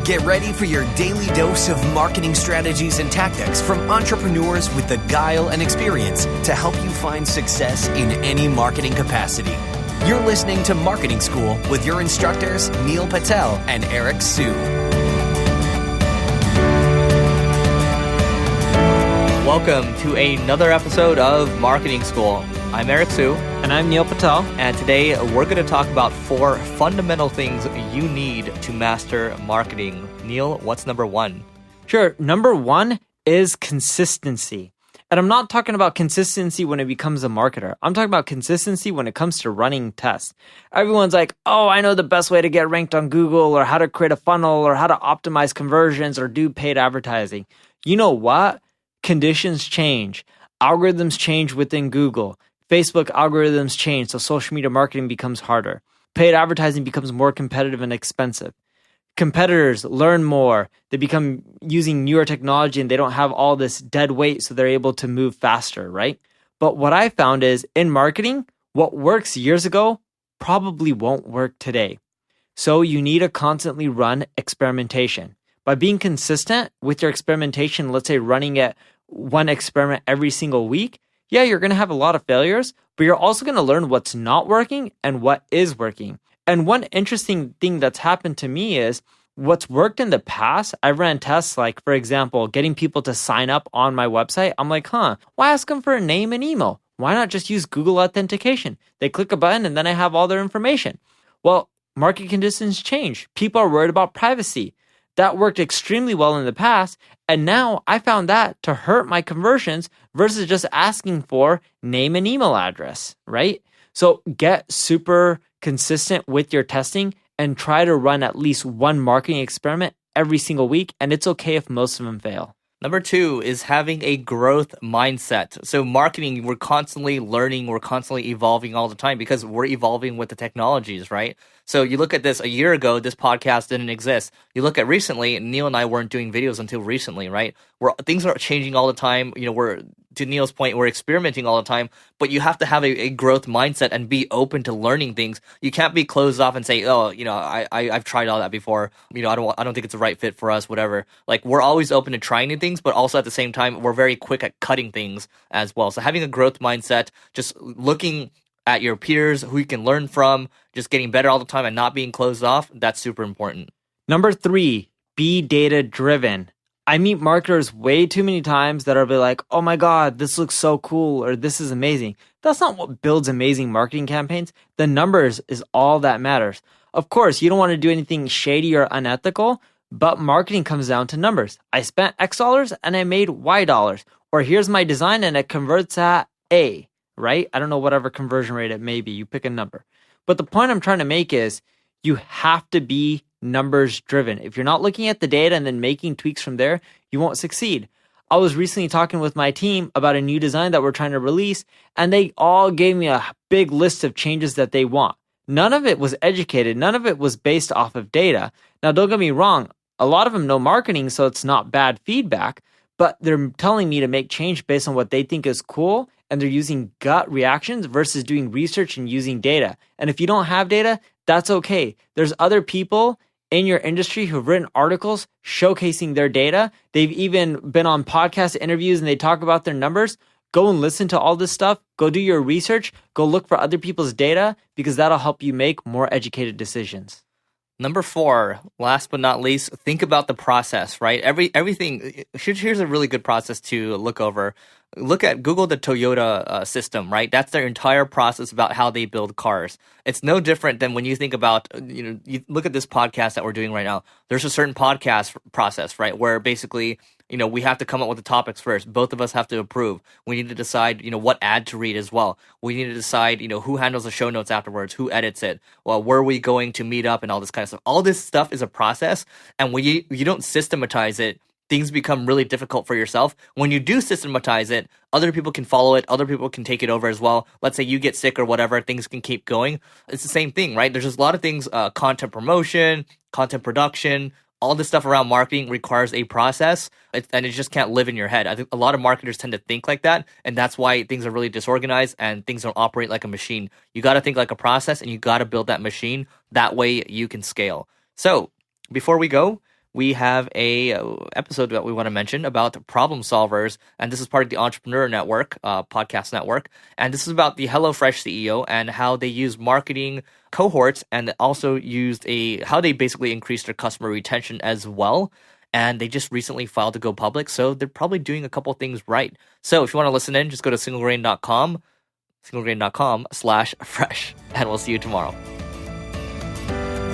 Get ready for your daily dose of marketing strategies and tactics from entrepreneurs with the guile and experience to help you find success in any marketing capacity. You're listening to Marketing School with your instructors, Neil Patel and Eric Su. Welcome to another episode of Marketing School. I'm Eric Su. And I'm Neil Patel. And today we're going to talk about 4 fundamental things you need to master marketing. Neil, what's number 1? Sure. Number 1 is consistency. And I'm not talking about consistency when it becomes a marketer. I'm talking about consistency when it comes to running tests. Everyone's like, oh, I know the best way to get ranked on Google, or how to create a funnel, or how to optimize conversions, or do paid advertising. You know what? Conditions change. Algorithms change within Google. Facebook algorithms change, so social media marketing becomes harder. Paid advertising becomes more competitive and expensive. Competitors learn more. They become using newer technology and they don't have all this dead weight, so they're able to move faster, right? But what I found is in marketing, what works years ago probably won't work today. So you need to constantly run experimentation. By being consistent with your experimentation, let's say running it one experiment every single week, yeah, you're going to have a lot of failures, but you're also going to learn what's not working and what is working. And one interesting thing that's happened to me is what's worked in the past. I ran tests like, for example, getting people to sign up on my website. I'm like, why ask them for a name and email? Why not just use Google authentication? They click a button and then I have all their information. Well, market conditions change. People are worried about privacy. That worked extremely well in the past, and now I found that to hurt my conversions versus just asking for name and email address, right? So get super consistent with your testing and try to run at least one marketing experiment every single week, and it's okay if most of them fail. Number 2 is having a growth mindset. So marketing, we're constantly learning, we're constantly evolving all the time because we're evolving with the technologies, right? So you look at this a year ago, this podcast didn't exist. You look at recently, Neil and I weren't doing videos until recently, right? Things are changing all the time. We're, to Neil's point, we're experimenting all the time, but you have to have a growth mindset and be open to learning things. You can't be closed off and say, I've tried all that before. I don't think it's the right fit for us, whatever. Like, we're always open to trying new things, but also at the same time, we're very quick at cutting things as well. So having a growth mindset, just looking at your peers, who you can learn from, just getting better all the time and not being closed off, that's super important. Number 3, be data-driven. I meet marketers way too many times that are like, oh my God, this looks so cool, or this is amazing. That's not what builds amazing marketing campaigns. The numbers is all that matters. Of course, you don't want to do anything shady or unethical, but marketing comes down to numbers. I spent X dollars and I made Y dollars. Or here's my design and it converts at A, right? I don't know whatever conversion rate it may be. You pick a number. But the point I'm trying to make is you have to be numbers driven. If you're not looking at the data and then making tweaks from there, you won't succeed. I was recently talking with my team about a new design that we're trying to release, and they all gave me a big list of changes that they want. None of it was educated. None of it was based off of data. Now, don't get me wrong. A lot of them know marketing, so it's not bad feedback, but they're telling me to make change based on what they think is cool, and they're using gut reactions versus doing research and using data. And if you don't have data, that's okay. There's other people in your industry who've written articles showcasing their data. They've even been on podcast interviews and they talk about their numbers. Go and listen to all this stuff. Go do your research. Go look for other people's data because that'll help you make more educated decisions. Number 4, last but not least, think about the process, right? Everything. Here's a really good process to look over. Look at Google the Toyota system, right? That's their entire process about how they build cars. It's no different than when you think about, you look at this podcast that we're doing right now. There's a certain podcast process, right? Where basically, we have to come up with the topics first. Both of us have to approve. We need to decide, what ad to read as well. We need to decide, who handles the show notes afterwards, who edits it, well, where are we going to meet up and all this kind of stuff. All this stuff is a process. And when you don't systematize it, things become really difficult for yourself. When you do systematize it, other people can follow it. Other people can take it over as well. Let's say you get sick or whatever, things can keep going. It's the same thing, right? There's just a lot of things, content promotion, content production, all this stuff around marketing requires a process, and it just can't live in your head. I think a lot of marketers tend to think like that, and that's why things are really disorganized and things don't operate like a machine. You got to think like a process, and you got to build that machine. That way you can scale. So before we go, we have a episode that we want to mention about problem solvers, and this is part of the Entrepreneur Network, podcast network, and this is about the HelloFresh CEO and how they use marketing cohorts and also used how they basically increased their customer retention as well. And they just recently filed to go public, so they're probably doing a couple things right. So if you want to listen in, just go to singlegrain.com/fresh, and we'll see you tomorrow.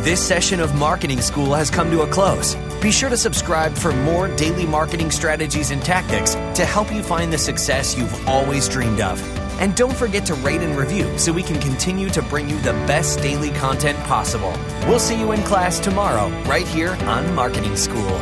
This session of Marketing School has come to a close. Be sure to subscribe for more daily marketing strategies and tactics to help you find the success you've always dreamed of. And don't forget to rate and review so we can continue to bring you the best daily content possible. We'll see you in class tomorrow, right here on Marketing School.